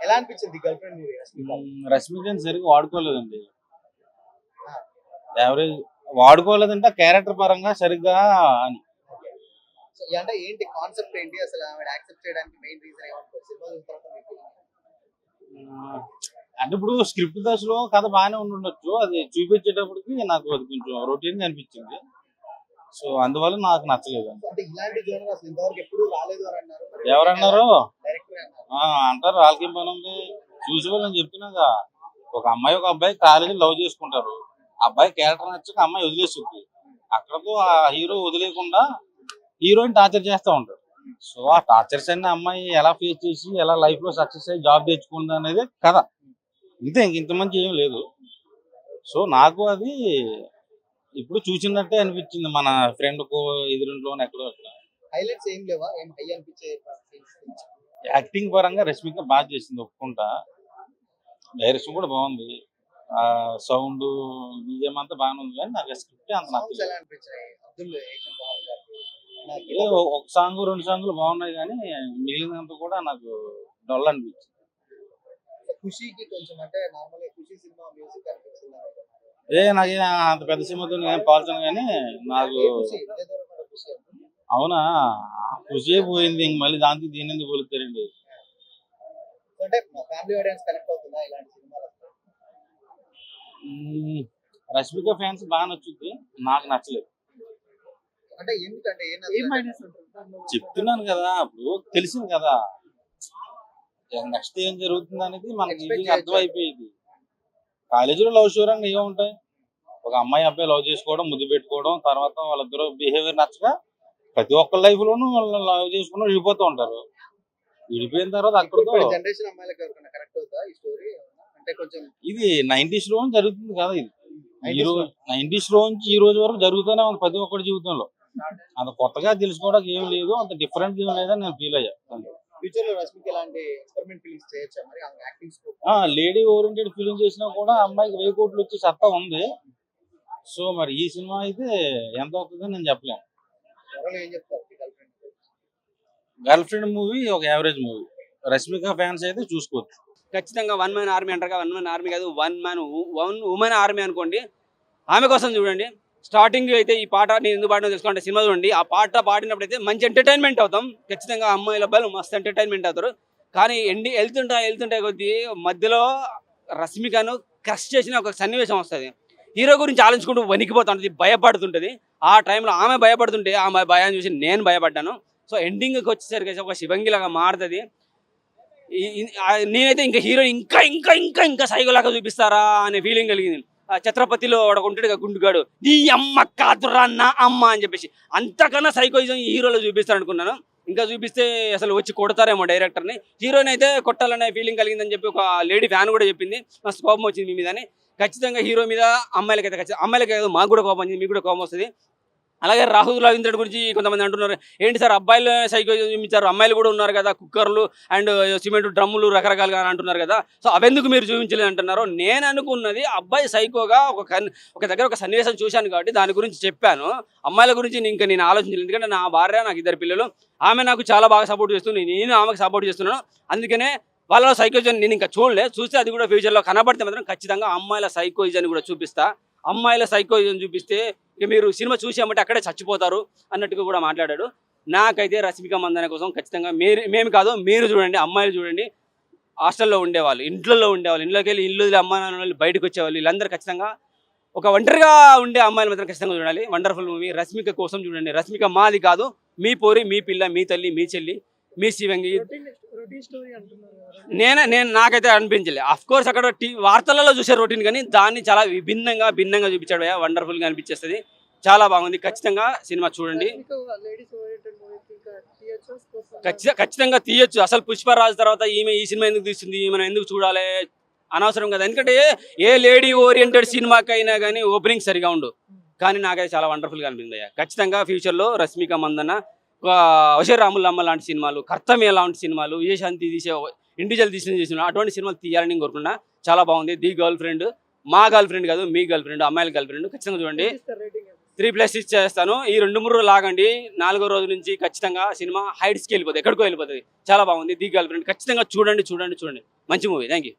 ఎలా అనిపించింది girl friend movie? రష్మికని సరిగ్గా వాడుకోలేదండి. యావరేజ్ వాడుకోలేదంటే క్యారెక్టర్ పరంగా సరిగ్గా అని. అంటే ఏంటి కాన్సెప్ట్ ఏంటి అసలు ఆమె యాక్సెప్ట్ చేయడానికి మెయిన్ రీజన్ ఏమంటారు సినిమా చూసిన తర్వాత మీకు? అంటే ఇప్పుడు స్క్రిప్ట్ దశలో కథ బాగానే ఉండొచ్చు, అది చూపించేటప్పటికి నాకు అది కొంచెం రొటీన్ గా అనిపించింది. సో అందువల్ల నాకు నచ్చలేదు. అంటే ఇలాంటి జోనర్ అసలు ఇంతవరకు ఎప్పుడు రాలేదు అని అన్నారు. ఎవరన్నారు? డైరెక్టర్ అన్నారు. అంటారు వాళ్ళకి ఏం పని ఉంది, చూసి వాళ్ళని చెప్తున్నాగా. ఒక అమ్మాయి ఒక అబ్బాయి కాలేజీ లవ్ చేసుకుంటారు, అబ్బాయి క్యారెక్టర్ నచ్చక అమ్మాయి వదిలేస్తుంది. అక్కడతో ఆ హీరో వదిలేకుండా హీరోయిన్ టార్చర్ చేస్తూ ఉంటారు. సో ఆ టార్చర్స్ అన్ని అమ్మాయి ఎలా ఫేస్ చేసి ఎలా లైఫ్ లో సక్సెస్ అయ్యి జాబ్ తెచ్చుకుంది అనేది కథ. ఇంతే, ఇంత మంచి ఏం లేదు. సో నాకు అది ఇప్పుడు చూసినట్టే అనిపించింది. మన ఫ్రెండ్ కో ఎదురుంట్లో ఎక్కడో అక్కడ హైలైట్స్ ఏం లేవా? ఏం హై అనిపించే యాక్టింగ్ పరంగా రష్మిక బాగా చేసింది, ఒప్పుకుంటా. డైరెక్షన్ కూడా బాగుంది, సౌండ్ బీజిఎం అంతా బాగానే ఉంది. కానీ నాకు స్క్రిప్ట్ అంత నచ్చలేదు. ఎలా అనిపించాయి? అబ్దుల్ ఏషియన్ బాగుంది. ఒక సాంగ్ రెండు సాంగ్లు బాగున్నాయి, కానీ మిగిలినంత కూడా నాకు డల్ అనిపించింది. ఖుషీకి కొంచెం అంటే నార్మల్గా ఖుషీ సినిమా మ్యూజిక్ అనిపించింది. నాకు అంత పెద్ద సినిమాతో పాల్చాను, కానీ నాకు అవునా ఖుషి పోయింది. ఇంక మళ్ళీ దాంతో దీని ఎందుకు పోలుతారండి? అంటే ఫ్యామిలీ ఆడియన్స్ కనెక్ట్ అవుతుందా ఇలాంటి సినిమాలు? రష్మిక ఫ్యాన్స్ బాగా నచ్చుద్ది, నాకు నచ్చలేదు. అంటే ఎందుకంటే చెప్తున్నాను కదా, ఇప్పుడు తెలిసింది కదా నెక్స్ట్ ఏం జరుగుతుంది అనేది మనకి అర్థం అయిపోయింది. కాలేజీలో లవ్ స్టోరీ ఏముంటాయి, ఒక అమ్మాయి అబ్బాయి లవ్ చేసుకోవడం, ముద్దు పెట్టుకోవడం, తర్వాత వాళ్ళిద్దరు బిహేవియర్ నచ్చక ప్రతి ఒక్క లైఫ్ లోనూ వాళ్ళు లవ్ చేసుకుని విడిపోతూ ఉంటారు. విడిపోయిన తర్వాత అక్కడతో జనరేషన్ అమ్మాయిలకు ఎవరికైనా కనెక్ట్ అవుతా ఈ స్టోరీ? అంటే కొంచెం ఇది 90s లో జరుగుతుంది కదా, ఇది 90s లో నుంచి ఈ రోజు వరకు జరుగుతూనే ఉంది ప్రతి ఒక్కరి జీవితంలో. అంత కొత్తగా తెలుసుకోవడానికి ఏం లేదు, అంత డిఫరెంట్ ఏం లేదని నేను ఫీల్ అయ్యా. ఫ్యూచర్ లో రష్మిక ఇలాంటి ఎక్స్పెరిమెంట్ ఫిలిమ్స్ చేయొచ్చా మరి? Acting scope lady oriented film చేసినా కూడా అమ్మాయికి 1000 కోట్లు వచ్చే సత్తా ఉంది. సో మరి ఈ సినిమా అయితే ఎంత అవుతుందో నేను చెప్పలేను. ఏం చెప్తారు? గర్ల్ ఫ్రెండ్ మూవీ ఒక యావరేజ్ మూవీ, రష్మిక ఫ్యాన్స్ అయితే చూసుకోవచ్చు. ఖచ్చితంగా వన్ మ్యాన్ ఆర్మీ అంటారు, వన్ మ్యాన్ ఆర్మీ కాదు, వన్ ఉమెన్ ఆర్మీ అనుకోండి. ఆమె కోసం చూడండి. స్టార్టింగ్ అయితే ఈ పాట నేను ఎందుకు పాడినా తెలుసుకోండి, సినిమా చూడండి. ఆ పాట పాడినప్పుడు అయితే మంచి ఎంటర్టైన్మెంట్ అవుతాం. ఖచ్చితంగా అమ్మాయిల అబ్బాయిలు మస్తు ఎంటర్టైన్మెంట్ అవుతారు. కానీ వెళ్తుంటే కొద్దీ మధ్యలో రష్మికను క్రష్ చేసిన ఒక సన్నివేశం వస్తుంది. హీరో గురించి ఆలోచించుకుంటూ వణికిపోతుంటుంది, భయపడుతుంటుంది. ఆ టైంలో ఆమె భయపడుతుంటే ఆమె భయాన్ని చూసి నేను భయపడ్డాను. సో ఎండింగ్కి వచ్చేసరికి ఒక శివంగిలాగా మారుతుంది. నేనైతే ఇంకా హీరో ఇంకా ఇంకా ఇంకా ఇంకా సైకోలాగా చూపిస్తారా అనే ఫీలింగ్ కలిగింది. ఛత్రపతిలో వాడు ఉంటాడు గుండుగాడు, నీ అమ్మ కాదురా నా అమ్మ అని చెప్పేసి అంతకన్నా సైకోయిజం ఈ హీరోలో చూపిస్తారు అనుకున్నాను. ఇంకా చూపిస్తే అసలు వచ్చి కొడతారేమో డైరెక్టర్ని. హీరోని అయితే కొట్టాలనే ఫీలింగ్ కలిగిందని చెప్పి ఒక లేడీ ఫ్యాన్ కూడా చెప్పింది. మస్తు కోపం వచ్చింది మీ మీద అని. ఖచ్చితంగా హీరో మీద అమ్మాయిలకైతే ఖచ్చితంగా, అమ్మాయిలకి కాదు మాకు కూడా కోపం వచ్చింది, మీకు కూడా కోపం వస్తుంది. అలాగే రాహుల్ రవీంద్రుడి గురించి కొంతమంది అంటున్నారు, ఏంటి సార్ అబ్బాయిలు సైకో చూపించారు, అమ్మాయిలు కూడా ఉన్నారు కదా, కుక్కర్లు అండ్ సిమెంట్ డ్రమ్ములు రకరకాలుగా అంటున్నారు కదా, సో అవెందుకు మీరు చూపించలేదు అంటున్నారు. నేను అనుకున్నది అబ్బాయి సైకోగా ఒక దగ్గర ఒక సన్నివేశం చూశాను కాబట్టి దాని గురించి చెప్పాను. అమ్మాయిల గురించి నేను ఆలోచించలేదు, ఎందుకంటే నా భార్య, నాకు 2 పిల్లలు, ఆమె నాకు చాలా బాగా సపోర్ట్ చేస్తుంది, నేను ఆమెకు సపోర్ట్ చేస్తున్నాను. అందుకనే వాళ్ళ సైకోయిజం నేను ఇంకా చూస్తే అది కూడా ఫ్యూచర్లో కనబడితే మాత్రం ఖచ్చితంగా అమ్మాయిల సైకోయిజాన్ని కూడా చూపిస్తా. అమ్మాయిల సైకోయిజం చూపిస్తే ఇక మీరు సినిమా చూసామంటే అక్కడే చచ్చిపోతారు అన్నట్టుగా కూడా మాట్లాడాడు. నాకైతే రష్మిక మందన కోసం ఖచ్చితంగా మేము కాదు మీరు చూడండి, అమ్మాయిలు చూడండి, హాస్టల్లో ఉండేవాళ్ళు, ఇంట్లోకి వెళ్ళి ఇల్లు అమ్మ నాన్న వాళ్ళు బయటకు వచ్చేవాళ్ళు, వీళ్ళందరూ ఖచ్చితంగా ఒక ఒంటరిగా ఉండే అమ్మాయిలు మాత్రం ఖచ్చితంగా చూడాలి. వండర్ఫుల్ మూవీ, రష్మిక కోసం చూడండి. రష్మిక మాది కాదు, మీ పోరి, మీ పిల్ల, మీ తల్లి, మీ చెల్లి, మీ శివంగి. నాకైతే అనిపించలే. అఫ్ కోర్స్ అక్కడ వార్తలలో చూసే రొటీన్, కానీ దాన్ని చాలా భిన్నంగా చూపించాడు. వండర్ఫుల్గా అనిపించేస్తుంది, చాలా బాగుంది. ఖచ్చితంగా సినిమా చూడండి, ఖచ్చితంగా తీయొచ్చు. అసలు పుష్పరాజ్ తర్వాత ఈమె ఈ సినిమా ఎందుకు తీస్తుంది, మనం ఎందుకు చూడాలి, అనవసరం కదా. ఎందుకంటే ఏ లేడీ ఓరియంటెడ్ సినిమాకైనా కానీ ఓపెనింగ్ సరిగా ఉండు, కానీ నాకైతే చాలా వండర్ఫుల్గా అనిపింది. ఖచ్చితంగా ఫ్యూచర్లో రష్మిక మందన, వశీరాముల అమ్మ లాంటి సినిమాలు, కర్తవ్య లాంటి సినిమాలు, విజయశాంతి తీసే ఇండివిజువల్ తీసిన అటువంటి సినిమాలు తీయాలని కోరుకున్నా. చాలా బాగుంది. ది గర్ల్ ఫ్రెండ్, మా గర్ల్ ఫ్రెండ్ కాదు, మీ గర్ల్ ఫ్రెండ్, అమ్మాయిల గర్ల్ ఫ్రెండ్. ఖచ్చితంగా చూడండి. 3+ ఇచ్చేస్తాను. ఈ 2-3 రోజులు ఆగండి. 4వ రోజు నుంచి ఖచ్చితంగా సినిమా హైట్స్కి వెళ్ళిపోతుంది, ఎక్కడికో వెళ్ళిపోతుంది. చాలా బాగుంది ది గర్ల్ ఫ్రెండ్. ఖచ్చితంగా చూడండి. మంచి మూవీ. Thank you.